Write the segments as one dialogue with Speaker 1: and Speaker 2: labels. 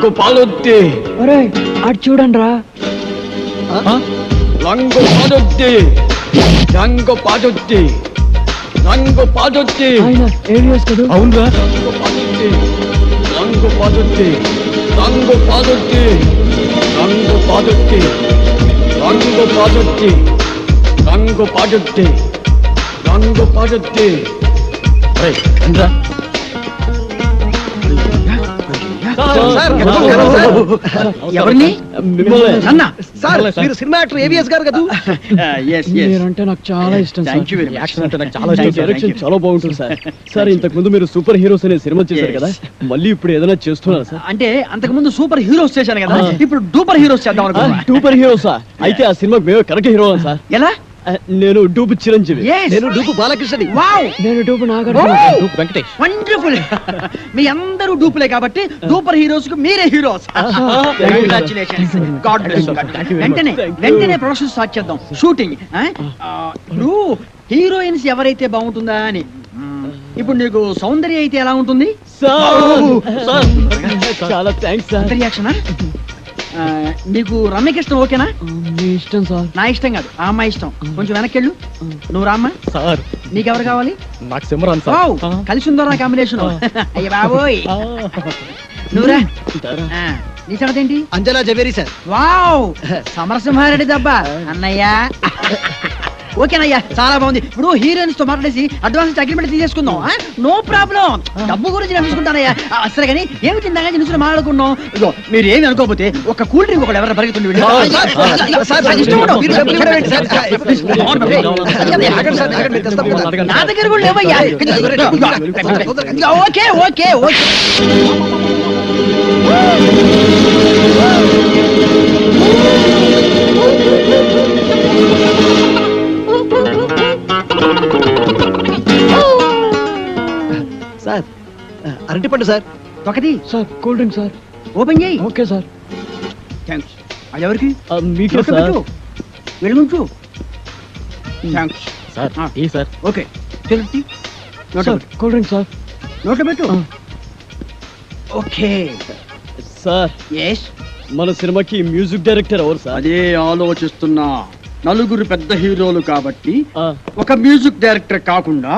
Speaker 1: రంగు పాలొద్ది.
Speaker 2: అటు చూడండి రా.
Speaker 1: రంగు పాదొద్ది. రంగు పాదొద్ది. రంగు పాదొద్ది.
Speaker 2: అవునరా.
Speaker 1: రంగు పాదొద్ది. రంగు పాదొద్ది. రంగు పాదొద్ది. రంగు పాదొద్ది. రంగు పాదొద్ది. రంగు పాదొద్ది. రంగు పాదొద్ది.
Speaker 3: ఎవరిని? అన్న
Speaker 4: సార్ మీరు సినిమా యాక్టర్ ఏవిఎస్ గారు కదా?
Speaker 2: మీరంటే నాకు చాలా ఇష్టం సార్.
Speaker 3: యాక్షన్ అంటే నాకు చాలా ఇష్టం.
Speaker 2: డైరెక్షన్ చాలా బాగుంటుంది సార్. సార్ ఇంతకు ముందు మీరు సూపర్ హీరోస్ అనే సినిమా చేశారు కదా, మళ్ళీ ఇప్పుడు ఏదైనా చేస్తున్నారు సార్?
Speaker 3: అంటే అంతకు ముందు సూపర్ హీరోస్ చేశాను కదా, ఇప్పుడు డూపర్ హీరోస్ చేద్దాం అనుకున్నా.
Speaker 2: సూపర్ హీరోసా? అయితే ఆ సినిమాకి మేము కరెక్ట్ హీరో సార్.
Speaker 3: ఎలా?
Speaker 2: నేను డూపు చిరంజీవి.
Speaker 4: నేను డూపు బాలకృష్ణని.
Speaker 3: వావ్,
Speaker 2: నేను dupe Nagarjuna.
Speaker 3: Dupe Venkatesh. Wonderful. మీ అందరూ డూపులే కాబట్టి డూపర్ హీరోస్ కు మీరే heroes. Congratulations. God bless you. వెంటనే ప్రొడక్షన్ స్టార్ట్ చేద్దాం. షూటింగ్. ఇప్పుడు హీరోయిన్స్ ఎవరైతే బాగుంటుందా అని. ఇప్పుడు నీకు సౌందర్య అయితే ఎలా ఉంటుంది?
Speaker 2: చాలా థ్యాంక్స్ సార్.
Speaker 3: రియాక్షనా? నీకు రమ్యకృష్ణ ఓకేనా?
Speaker 2: మీ ఇష్టం సార్.
Speaker 3: నా ఇష్టం కాదు, ఆ అమ్మాయి ఇష్టం. కొంచెం వెనక్కెళ్ళు. నువ్వు రామ్మా.
Speaker 2: సార్
Speaker 3: నీకెవరు కావాలి?
Speaker 2: నాకు సిమరాన్
Speaker 3: వావ్, కలిసి ఉందో నా కాంబినేషన్. అయ్య బాబోయ్. నువ్వురా. నీ సంగతి ఏంటి?
Speaker 4: అంజలా జవేరి సార్.
Speaker 3: వావ్, సమరసింహారెడ్డి దబ్బా అన్నయ్య. ఓకేనయ్యా, చాలా బాగుంది. ఇప్పుడు హీరోయిన్స్ తో మాట్లాడేసి అడ్వాన్స్ అగ్రిమెంట్ తీసేసుకుందాం. No problem. డబ్బు గురించి నేను చూసుకుంటానయ్యా. సరే కానీ ఏమి తిందాగా నిలుచుని మాట్లాడుకున్నాం. ఇదో మీరు ఏమి అనుకోకపోతే ఒక కూల్ డ్రింక్ ఒకటి ఎవరైనా పరిగెత్తుండి. నా దగ్గర కూడా లేవయ్యా. Okay okay okay.
Speaker 4: సార్ అరటిపండు సార్.
Speaker 3: ఒకటి
Speaker 2: sir cool drink sir.
Speaker 3: Open చేయి.
Speaker 2: Okay sir.
Speaker 3: థ్యాంక్స్. అది ఎవరికి?
Speaker 2: మీకే సార్.
Speaker 3: వెళ్ళుంచు. Thanks
Speaker 2: sir. ఈ సార్.
Speaker 3: ఓకే. తెలుసు.
Speaker 2: Cool drink sir.
Speaker 3: నోట్లో పెట్టు. Okay
Speaker 2: sir.
Speaker 3: ఎస్.
Speaker 1: మన సినిమాకి మ్యూజిక్ డైరెక్టర్ ఎవరు సార్?
Speaker 3: అదే ఆలోచిస్తున్నా. నలుగురు పెద్ద హీరోలు కాబట్టి ఒక మ్యూజిక్ డైరెక్టర్ కాకుండా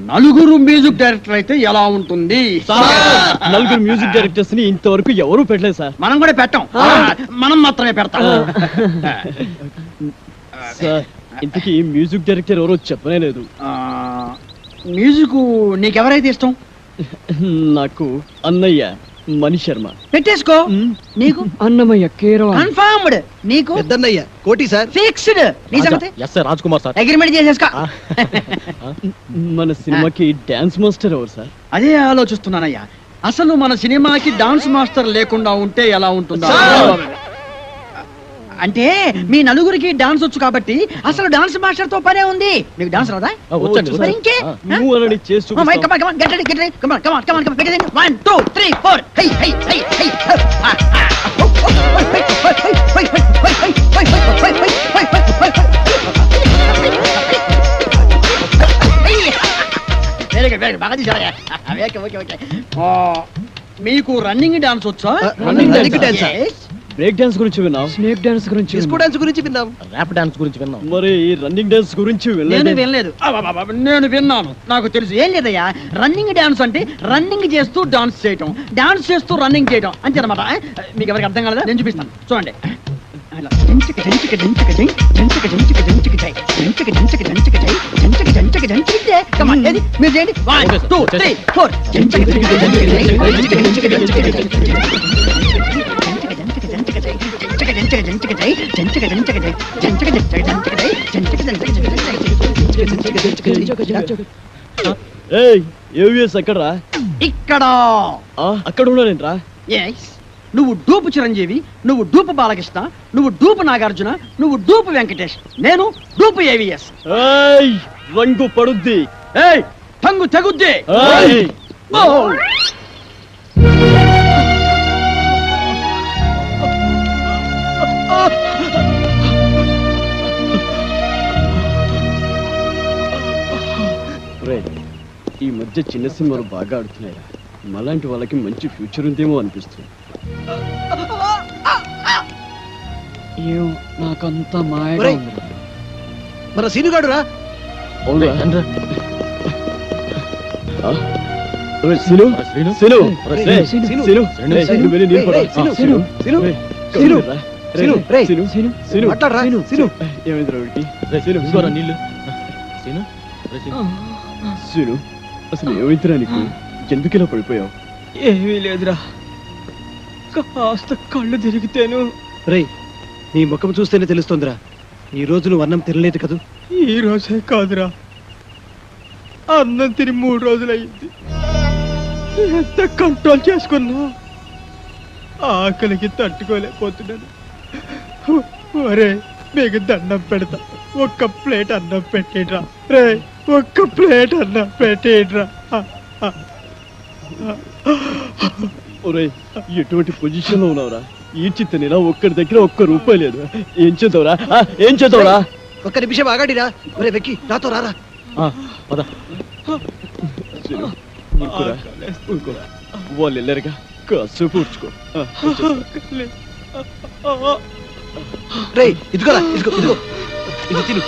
Speaker 3: నలుగురు మ్యూజిక్ డైరెక్టర్ అయితే ఎలా ఉంటుంది?
Speaker 2: నలుగురు మ్యూజిక్ డైరెక్టర్స్ ని ఇంతవరకు ఎవరు పెట్టలేదు సార్.
Speaker 3: మనం కూడా పెట్టాం. మనం మాత్రమే పెడతాం.
Speaker 2: సార్ ఇంతకీ మ్యూజిక్ డైరెక్టర్ ఎవరో చెప్పనే లేదు.
Speaker 3: మ్యూజిక్ నీకెవరైతే ఇష్టం?
Speaker 2: నాకు అన్నయ్య మణి శర్మ.
Speaker 3: పెట్టేసుకో. నీకు?
Speaker 2: అన్నమయ్య కేరవ.
Speaker 3: కన్ఫర్మ్డ్. నీకు?
Speaker 4: పెద్దన్నయ్య కోటి సార్.
Speaker 3: ఫిక్స్డ్. నీ సంగతి?
Speaker 2: ఎస్ రాజ్ కుమార్ సార్.
Speaker 3: అగ్రిమెంట్ చేసేసుకో.
Speaker 2: మన సినిమాకి డాన్స్ మాస్టర్ ఎవరు సార్?
Speaker 3: అదే ఆలోచిస్తున్నానయ్యా. అసలు మన సినిమాకి డాన్స్ మాస్టర్ లేకుండా ఉంటే ఎలా ఉంటుందా? అంటే మీ నలుగురికి డాన్స్ వచ్చు కాబట్టి అసలు డాన్స్ మాస్టర్ తో పనే ఉంది. మీకు డాన్స్ రాదా? మరి ఇంకే?
Speaker 2: నువ్వు అలాని చేసి చూపిస్తావు.
Speaker 3: Come on, come on, get ready, get ready. Come on, come on, come on, come on. Get ready. 1, 2, 3, 4. Hey, hey, hey, hey. Very good, very good. బాగా తీసావయ్యా. Okay okay okay. మీకు రన్నింగ్ డాన్స్ వచ్చా?
Speaker 4: Running dance.
Speaker 2: Break dance గురించి విన్నాం. Snake dance గురించి,
Speaker 4: disco dance గురించి విన్నాం.
Speaker 2: Rap dance గురించి విన్నాం. మరి ఈ రన్నింగ్ డాన్స్ గురించి
Speaker 3: నేను వినలేదు. నేను విన్నాను. నాకు తెలుసు. ఏం లేదయ్యా, రన్నింగ్ డాన్స్ అంటే రన్నింగ్ చేస్తూ డాన్స్ చేయటం, డాన్స్ చేస్తూ రన్నింగ్ చేయటం అంతే అనమాట. మీకు ఎవరికి అర్థం కాలేదా? నేను చూపిస్తాను చూడండి. మీరు చేయండి. 1, 2, 3, 4.
Speaker 2: ఎక్కడరా?
Speaker 3: ఇక్కడ.
Speaker 2: అక్కడ ఉన్నానేంట్రా?
Speaker 3: నువ్వు డూపు చిరంజీవి, నువ్వు డూపు బాలకృష్ణ, నువ్వు డూపు నాగార్జున, నువ్వు డూపు వెంకటేష్, నేను డూపు ఏవిఎస్.
Speaker 2: రంగు పడుద్ది.
Speaker 3: టంగు తెగుద్ది.
Speaker 2: ఈ మధ్య చిన్న సినిమాలు బాగా ఆడుతున్నాయి. మలాంటి వాళ్ళకి మంచి ఫ్యూచర్ ఉందేమో అనిపిస్తుంది.
Speaker 1: నాకంతా మాయగా
Speaker 4: ఒరేయ్.
Speaker 1: ఉంది.
Speaker 4: మన సీనుగాడు రా.
Speaker 2: అవునురా.
Speaker 1: రండ్రా.
Speaker 2: ఆ? ఒరేయ్, సీను
Speaker 1: సీను.
Speaker 2: సీను
Speaker 4: ఒరేయ్,
Speaker 2: రేయ్,
Speaker 4: సీను.
Speaker 2: సీను
Speaker 4: సీను.
Speaker 2: రేయ్,
Speaker 4: సీను.
Speaker 2: నువ్వు వెళ్ళి నీళ్ళు
Speaker 4: రేయ్,
Speaker 2: పట్టు.
Speaker 4: రేయ్, సీను.
Speaker 2: ఆ, సీను
Speaker 4: సీను.
Speaker 2: రేయ్,
Speaker 4: సీను.
Speaker 2: రా.
Speaker 4: సీను.
Speaker 2: రేయ్,
Speaker 4: రేయ్.
Speaker 2: సీను
Speaker 1: సీను.
Speaker 2: సీను
Speaker 4: మాట్లాడరా.
Speaker 2: సీను
Speaker 4: సీను.
Speaker 2: ఏమైందిరా వీడికి?
Speaker 1: సీను ఇదిగోరా నీళ్ళు సీను
Speaker 2: సీను అసలు ఏమైందిరా నీకు? ఎందుకు ఇలా పడిపోయావు?
Speaker 1: ఏమీ లేదురా కాస్త కళ్ళు తిరిగితేను
Speaker 4: రేయ్, నీ ముఖం చూస్తేనే తెలుస్తోందిరా. ఈ రోజు నువ్వు అన్నం తినలేదు కదూ.
Speaker 1: ఈ రోజే కాదురా అన్నం తిని 3 రోజులయ్యింది. ఎంత కంట్రోల్ చేసుకున్నా ఆకలికి తట్టుకోలేకపోతున్నాను. ఒరే మీకు దండం పెడతా, ఒక్క ప్లేట్ అన్నం పెట్టేట్రా. రే ఒక్క ప్లేట్ అన్నం పెట్టేట్రా.
Speaker 2: ఒరేయ్, ఎటువంటి పొజిషన్ లో ఉన్నావురా? ఈడ్చి తినేలా ఒక్కడి దగ్గర ₹1 లేదు. ఏం చేద్దావురా? ఏం చేద్దావురా?
Speaker 4: ఒక్క నిమిషం ఆగాడిరా. ఒరే వెక్కి, నాతో రారా.
Speaker 1: పద
Speaker 2: సీను, ఊరుకోరా, ఊరుకో. వాళ్ళు వెళ్ళారుగా, కాసేపు ఊడ్చుకో.
Speaker 4: రేయ్, ఇదిగోరా, ఇదిగో ఇదిగో, ఇది తిను.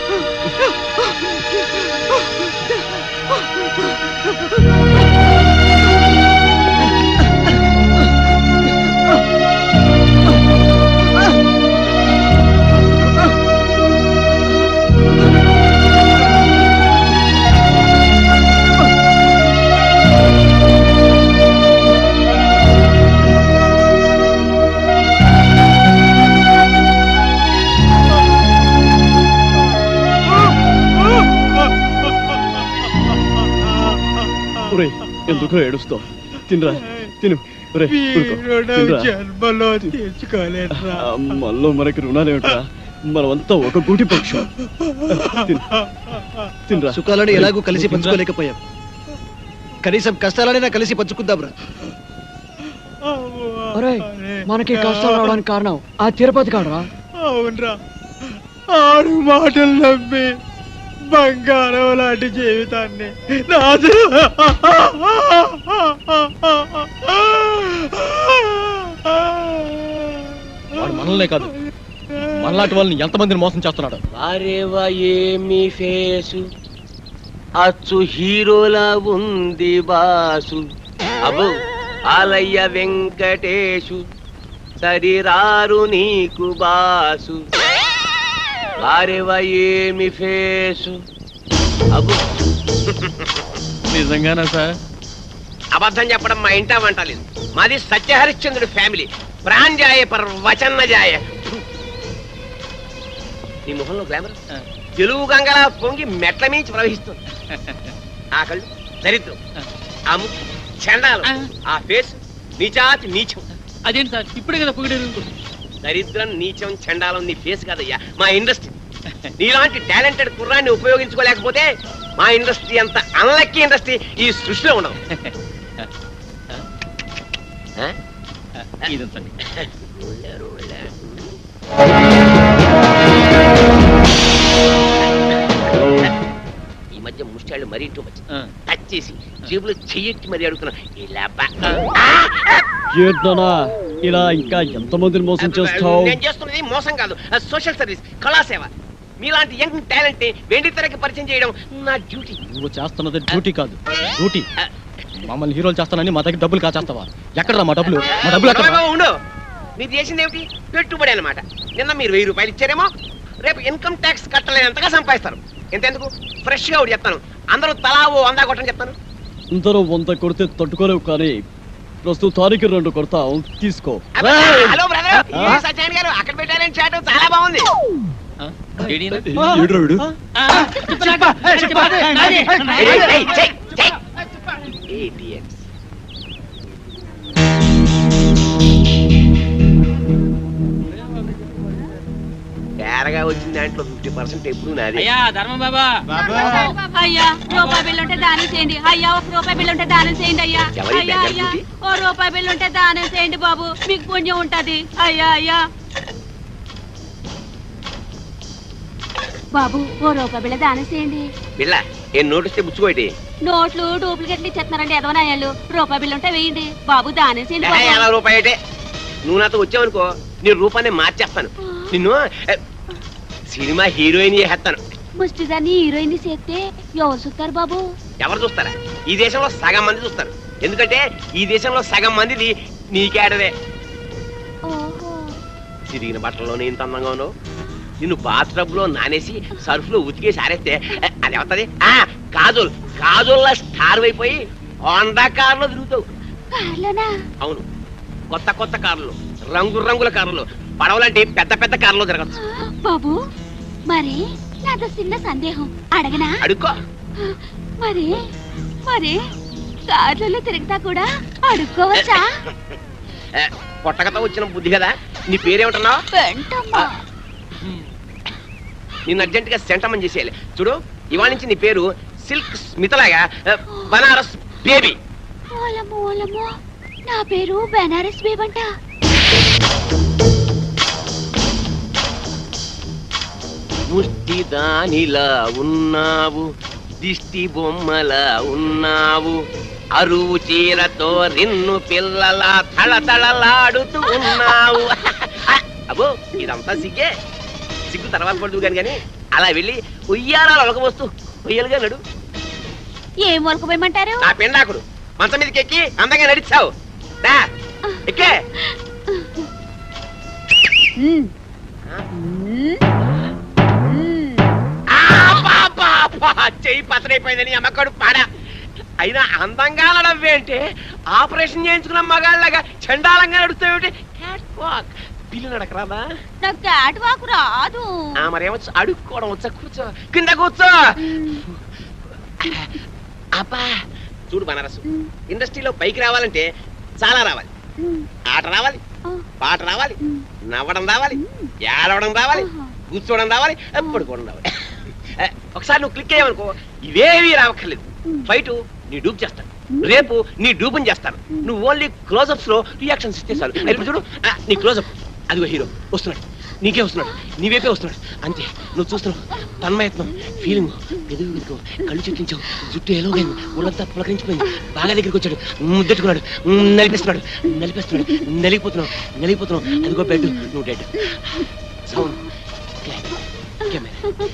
Speaker 2: ఒరేయ్, ఎందుకురా ఏడుస్తావు? తినరా, తిను. ఒరేయ్, ఊరుకో. తినరా.
Speaker 1: జన్మలో తీర్చుకోలేట్రా.
Speaker 2: మనలో మనకి రుణాలేమిట్రా? మనమంతా ఒక గూటి పక్షం. తినరా.
Speaker 4: సుఖాలను ఎలాగూ కలిసి పంచుకోలేకపోయాం. కనీసం కష్టాలనైనా కలిసి పంచుకుందాంరా.
Speaker 1: ఒరేయ్, మనకి కష్టాలు రావడానికి కారణం ఆ తిరుపతి కాడరా.
Speaker 5: అవునరా, ఆడు మాటలు నమ్మి బంగారం లాంటి జీవితాన్ని
Speaker 1: వాడు మనల్నే కాదు మనలాంటి వాళ్ళని ఎంతమందిని మోసం చేస్తున్నాడు.
Speaker 6: అరేవా ఏమి ఫేసు, అచ్చు హీరోలా ఉంది బాసు. అబ్బో ఆలయ్య వెంకటేశు, సరిరారు నీకు బాసు. అరేవా ఏమి ఫేసు. అబ్బో
Speaker 1: నిజంగానా సార్?
Speaker 6: అబద్ధం చెప్పడం మా ఇంటా వంటలేదు. మాది సత్యహరిశ్చంద్రుడి ఫ్యామిలీ. ప్రాణ్జాయ పర్ వచన్న జాయ. నీ ముఖంలో గ్లామర్ తెలుగు గంగలా పొంగి మెట్ల మించి ప్రవహిస్తుంది. ఆ కళ్ళు దరిద్రం, ఆ ముక్కు చండాలం, ఆ ఫేస్ నీచాతి నీచం.
Speaker 1: అదేంటి సార్ ఇప్పుడే కదా పొగిడారు.
Speaker 6: దరిద్రం నీచం చండాలం నీ ఫేస్ కాదయ్యా, మా ఇండస్ట్రీ. నీలాంటి టాలెంటెడ్ కుర్రాన్ని ఉపయోగించుకోలేకపోతే మా ఇండస్ట్రీ అంత అన్లక్కీ ఇండస్ట్రీ ఈ సృష్టిలో ఉండదు.
Speaker 1: ఇదంతండి.
Speaker 6: ఈ మధ్య ముష్టాళ్ళు మరీ ఇంటూ వచ్చి టచ్ చేసి జేబులో చెయ్యెట్టి మరీ అడుగుతున్నా. ఇలా
Speaker 2: ఏంటన్నా ఇలా ఇంకా ఎంతమందిని మోసం చేస్తావు?
Speaker 6: నేను చేస్తున్నది మోసం కాదు, సోషల్ సర్వీస్, కళాసేవ. మీలాంటి యంగ్ టాలెంట్ ని వెండి తెరకి పరిచయం చేయడం నా డ్యూటీ.
Speaker 1: నువ్వు చేస్తున్నది డ్యూటీ కాదు, డ్యూటీ. మమ్మల్ని హీరోలు చేస్తానని మా దగ్గర డబ్బులు కాచేస్తావా? ఎక్కడరా మా డబ్బులు? మా డబ్బులు ఎక్కడ?
Speaker 6: ఉండు, మీరు చేసింది ఏమిటి? పెట్టుబడి అన్నమాట. నిన్న మీరు ₹1000 ఇచ్చారేమో, రేపు ఇన్కమ్ ట్యాక్స్ కట్టలేనంతగా సంపాదిస్తారు. ఎంతెందుకు ఫ్రెష్ గా ఒకటి చెప్తాను, అందరూ తలా ఓ 100 కొట్టని చెప్తాను.
Speaker 2: అందరూ 100 కొడితే తట్టుకోలేవు, కానీ ప్రస్తుతానికి 2 కొడతాం, తీసుకో.
Speaker 6: హలో బ్రదర్, సత్యనారాయణ గారు అక్కడ పెట్టారని చాట్ చాలా బాగుంది.
Speaker 2: ఏడ్రా వీడు?
Speaker 6: Idiots. తేరగా వచ్చిన దాంట్లో 50% ఎప్పుడు నాది.
Speaker 7: అయ్యా రూపాయి బిల్లు ఉంటే దానం చేయండి. అయ్యా ₹1 బిల్లు ఉంటే దానం చేయండి. అయ్యా
Speaker 6: ఎవరి
Speaker 7: అయ్యా
Speaker 6: దగ్గర
Speaker 7: అయ్యా
Speaker 6: ఉంది?
Speaker 7: ₹1 బిల్లు ఉంటే దానం చేయండి బాబు, మీకు పుణ్యం ఉంటది. అయ్యా అయ్యా బాబు ₹1 బిళ్ళ దానం చేయండి.
Speaker 6: పిల్ల ఏం నోటిస్తే బుచ్చుకోటి.
Speaker 7: నోట్లు డూప్లికేట్లు ఇచ్చేస్తున్నారండి ఎదవనాయాలు. ₹1 బిల్లు ఉంటే వేయండి బాబు, దానం చేయండి బాబు.
Speaker 6: ₹50 నువ్వు నాతో వచ్చావనుకో నీ రూపాన్ని మార్చేస్తాను నిన్ను సినిమా హీరోయిన్ చేస్తాను.
Speaker 7: ముష్టిదాన్ని హీరోయిన్ చేస్తే ఎవరు చూస్తారు బాబు?
Speaker 6: ఎవరు చూస్తారా? ఈ దేశంలో సగం మంది చూస్తారు. ఎందుకంటే ఈ దేశంలో సగం మందిది నీకేడవే.
Speaker 7: ఓహో,
Speaker 6: చిరిగిన బట్టల్లోనే ఇంత అందంగా ఉన్నావు. నిన్ను బాత్రబ్ లో నానేసి సర్ఫ్ లో ఉతికేసి ఆరేస్తే అది అవుతుంది. కాజోల్ కాజోల్లా స్టార్ అయిపోయి హోండా కారులో తిరుగుతావు.
Speaker 7: కార్లోనా?
Speaker 6: అవును, కొత్త కొత్త కార్లు, రంగు రంగుల కార్లు, పడవలాంటి పెద్ద పెద్ద కార్లో తిరగచ్చు.
Speaker 7: బాబు మరి నాతో చిన్న సందేహం అడగనా?
Speaker 6: అడుక్కో.
Speaker 7: మరి మరి కార్లలో తిరుగుతా కూడా అడుక్కోవచ్చా?
Speaker 6: పొట్టకతో వచ్చిన బుద్ధి కదా. నీ పేరేమిటన్నావు?
Speaker 7: వెంటమ్మా.
Speaker 6: నిన్ను అర్జెంట్ గా సెంటమని చేసేయాలి. చూడు, ఇవాళ నుంచి నీ పేరు సిల్క్ స్మితలాగా బనారస్ బేబీ.
Speaker 7: ఓలమ్మో ఓలమ్మో, నా పేరు బెనారస్ బేబంట.
Speaker 6: ముష్టి దానిలా ఉన్నావు, దిష్టి బొమ్మలా ఉన్నావు, అరువు చీరతో రిన్ను పిల్లలా తళతళలాడుతూ ఉన్నావు. అబ్బో ఇదంతా సిగ్గే. సిగ్గు తర్వాత పడుతూ కానీ అలా వెళ్ళి ఉయ్యారాలు ఒలకబోస్తూ ఉయ్యలుగా నడు.
Speaker 7: ఏం ఒలకపోయమంటారు?
Speaker 6: నా పెండాకుడు మంచం మీదకి ఎక్కి అందంగా నడిచావు. ఎక్కే. చెయ్యి పతనైపోయిందని అమ్మకడు పాడా. అయినా అందంగా నడవ్వేంటే ఆపరేషన్ చేయించుకున్న మగాళ్ళగా చండాలంగా నడుస్తావేంటి? పిల్లి నడకరాదా?
Speaker 7: నాకు క్యాట్ వాక్ రాదు.
Speaker 6: మరేమొచ్చు? అడుక్కోవడం వచ్చా? కూర్చో, కింద కూర్చో. అబ్బా చూడు బనారసు, ఇండస్ట్రీలో పైకి రావాలంటే చాలా రావాలి. ఆట రావాలి, పాట రావాలి, నవ్వడం రావాలి, ఏడవడం రావాలి, కూర్చోవడం రావాలి, పడుకోవడం రావాలి. ఒకసారి నువ్వు క్లిక్ అయ్యావనుకో ఇవేవి రావక్కర్లేదు. ఫైట్ నీ డూప్ చేస్తాను, రేపు నీ డూపుని చేస్తాను. నువ్వు ఓన్లీ క్లోజప్స్ లో రియాక్షన్స్ ఇస్తే చాలు. ఇప్పుడు చూడు, నీ క్లోజప్ అదిగో హీరో వస్తున్నాడు, నీకే వస్తున్నాడు, నీవేపే వస్తున్నాడు. అంతే, నువ్వు చూస్తున్నావు. తన్మయత్నం, ఫీలింగ్, ఎదుగు కళ్ళు చెక్కించావు, జుట్టు ఎలాగైంది, ఒళ్ళంతా పులకరించిపోయింది. బాగా దగ్గరికి వచ్చాడు, ముద్దెట్టుకున్నాడు, నలిపిస్తున్నాడు, నలిగిపోతున్నావు. అదిగో బెడ్, నువ్వు డెడ్. Sound camera